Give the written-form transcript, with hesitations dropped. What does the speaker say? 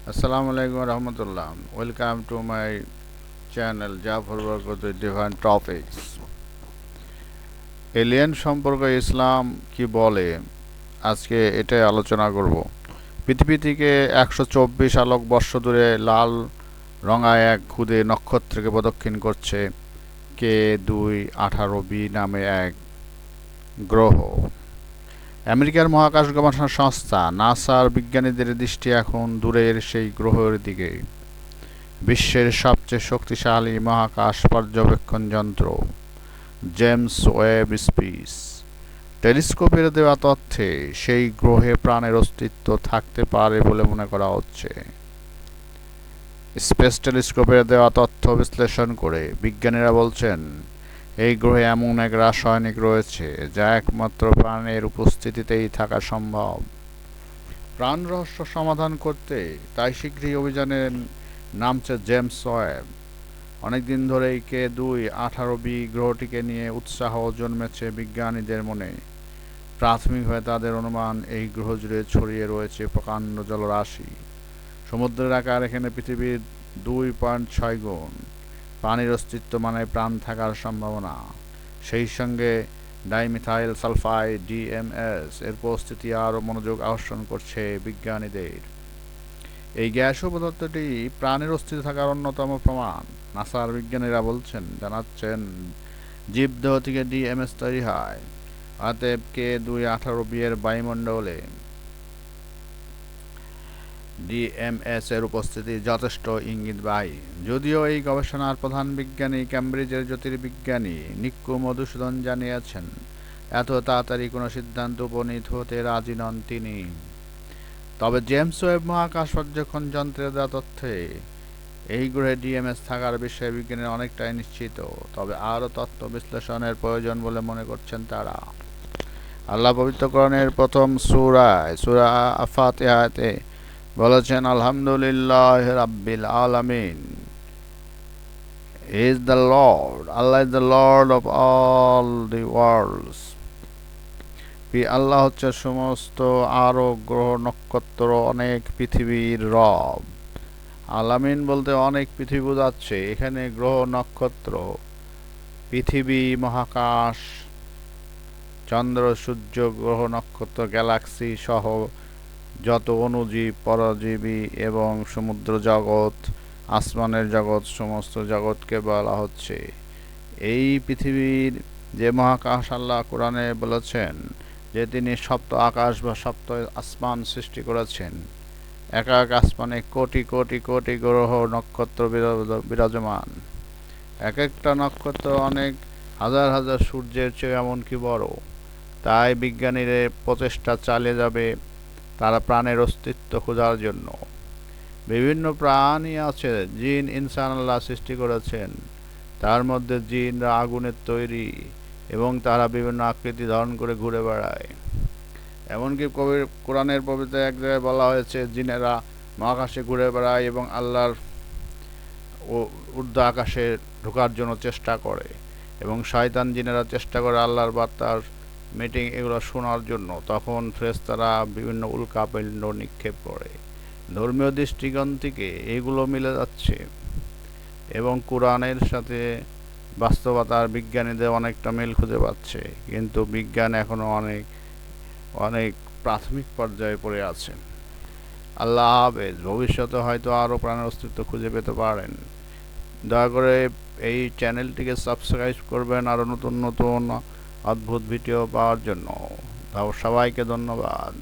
Assalamu alaikum warahmatullah. Welcome to my channel Jafar Barkat with different topics. Alien সম্পর্কে ইসলাম কি বলে আজকে এটাই আলোচনা করব। পৃথিবী থেকে ১২৪ আলোক বর্ষ দূরে লাল রঙা এক ক্ষুদে নক্ষত্রকে প্রদক্ষিণ করছে K2-18b নামে এক গ্রহ। আমেরিকার মহাকাশ গবেষণা সংস্থা নাসার বিজ্ঞানীদের দৃষ্টি এখন দূরের সেই গ্রহের দিকে। বিশ্বের সবচেয়ে শক্তিশালী মহাকাশ পর্যবেক্ষণ যন্ত্র জেমস ওয়েব স্পেস টেলিস্কোপের দেওয়া তথ্যে সেই গ্রহে প্রাণের অস্তিত্ব থাকতে পারে বলে মনে করা হচ্ছে। স্পেস টেলিস্কোপের দেওয়া তথ্য বিশ্লেষণ করে বিজ্ঞানীরা বলছেন, এই গ্রহে এমন এক রাসায়নিক রয়েছে যা একমাত্র প্রাণের উপস্থিতিতেই থাকা সম্ভব। প্রাণ রহস্য সমাধান করতে তাই শীঘ্রই অভিযানে নামছে জেমস ওয়েব। অনেকদিন ধরেই K2-18b গ্রহটিকে নিয়ে উৎসাহ জন্মেছে বিজ্ঞানীদের মনে। প্রাথমিকভাবে তাদের অনুমান, এই গ্রহ জুড়ে ছড়িয়ে রয়েছে প্রকাণ্ড জলরাশি। সমুদ্রের আকার এখানে পৃথিবীর 2.6 গুণ। পানির অস্তিত্ব মানে প্রাণ থাকার সম্ভাবনা। সেই সঙ্গে ডাইমিথাইল সালফাইড DMS এর উপস্থিতি আরও মনোযোগ আকর্ষণ করছে বিজ্ঞানীদের। এই গ্যাসীয় পদার্থটি প্রাণের অস্তিত্ব থাকার অন্যতম প্রমাণ। নাসার বিজ্ঞানীরা জানাচ্ছেন, জীবদেহ থেকে DMS তৈরি হয়। অতএব K2-18b এর বায়ুমণ্ডলে DMS এর উপস্থিতি যথেষ্ট ইঙ্গিতবাহী। যদিও এই গবেষণার প্রধান বিজ্ঞানী ক্যামব্রিজের জ্যোতির্বিজ্ঞানী নিক্কু মধুসূদন জানিয়েছেন, এত তাড়াতাড়ি কোনো সিদ্ধান্ত উপনীত হতে রাজি নন তিনি। তবে জেমস ওয়েব মহাকাশ পর্যবেক্ষণ যন্ত্রের দেওয়া তথ্যে এই গ্রহে DMS থাকার বিষয়ে বিজ্ঞানীরা অনেকটাই নিশ্চিত। তবে আরও তথ্য বিশ্লেষণের প্রয়োজন বলে মনে করছেন তারা। আল্লাহ পবিত্র কোরআনের প্রথম সূরা ফাতিহাতে বলেছেন, আলহামদুলিল্লাহ রাব্বিল আলামিন। Is the Lord, Allah is the Lord of all the worlds. Allah হচ্ছে সমস্ত আরো গ্রহ নক্ষত্র অনেক পৃথিবীর রব। আলামিন বলতে অনেক পৃথিবী বোঝাচ্ছে। এখানে গ্রহ নক্ষত্র, পৃথিবী, মহাকাশ, চন্দ্র, সূর্য, গ্রহ নক্ষত্র, গ্যালাক্সি সহ যত অণুজীব, পরজীবী এবং সমুদ্র জগৎ, আসমানের জগৎ, সমস্ত জগৎকে বলা হচ্ছে। এই পৃথিবীর যে মহাকাশ আল্লাহ কোরআনে বলেছেন যে তিনি সপ্ত আকাশ বা সপ্ত আসমান সৃষ্টি করেছেন। এক এক আসমানে কোটি কোটি কোটি গ্রহ নক্ষত্র বিরাজমান। এক একটা নক্ষত্র অনেক হাজার হাজার সূর্যের চেয়ে এমনকি বড়। তাই বিজ্ঞানীরা প্রচেষ্টা চালিয়ে যাবে তারা প্রাণের অস্তিত্ব খোঁজার জন্য। বিভিন্ন প্রাণী আছে, জিন ইনসান আল্লাহ সৃষ্টি করেছেন। তার মধ্যে জিনরা আগুনের তৈরি এবং তারা বিভিন্ন আকৃতি ধারণ করে ঘুরে বেড়ায়। এমনকি কোরআনের পবিত্র এক জায়গায় বলা হয়েছে, জিনেরা মহাকাশে ঘুরে বেড়ায় এবং আল্লাহর ঊর্ধ্ব আকাশে ঢোকার জন্য চেষ্টা করে, এবং শয়তান জিনেরা চেষ্টা করে আল্লাহর বার্তার মিটিং এগুলো শোনার জন্য। তখন ফেরেশতারা বিভিন্ন উল্কাপিণ্ড নিক্ষেপ করে। ধর্মীয় দৃষ্টিকোণ থেকে এগুলো মিলে যাচ্ছে এবং কোরআনের সাথে বাস্তবতার বিজ্ঞানীদের অনেকটা মিল খুঁজে পাচ্ছে। কিন্তু বিজ্ঞান এখনও অনেক অনেক প্রাথমিক পর্যায়ে পড়ে আছে। আল্লাহ হাফেজ। ভবিষ্যতে হয়তো আরও প্রাণের অস্তিত্ব খুঁজে পেতে পারেন। দয়া করে এই চ্যানেলটিকে সাবস্ক্রাইব করবেন আরও নতুন নতুন অদ্ভুত ভিডিও পাওয়ার জন্য। সবাইকে ধন্যবাদ।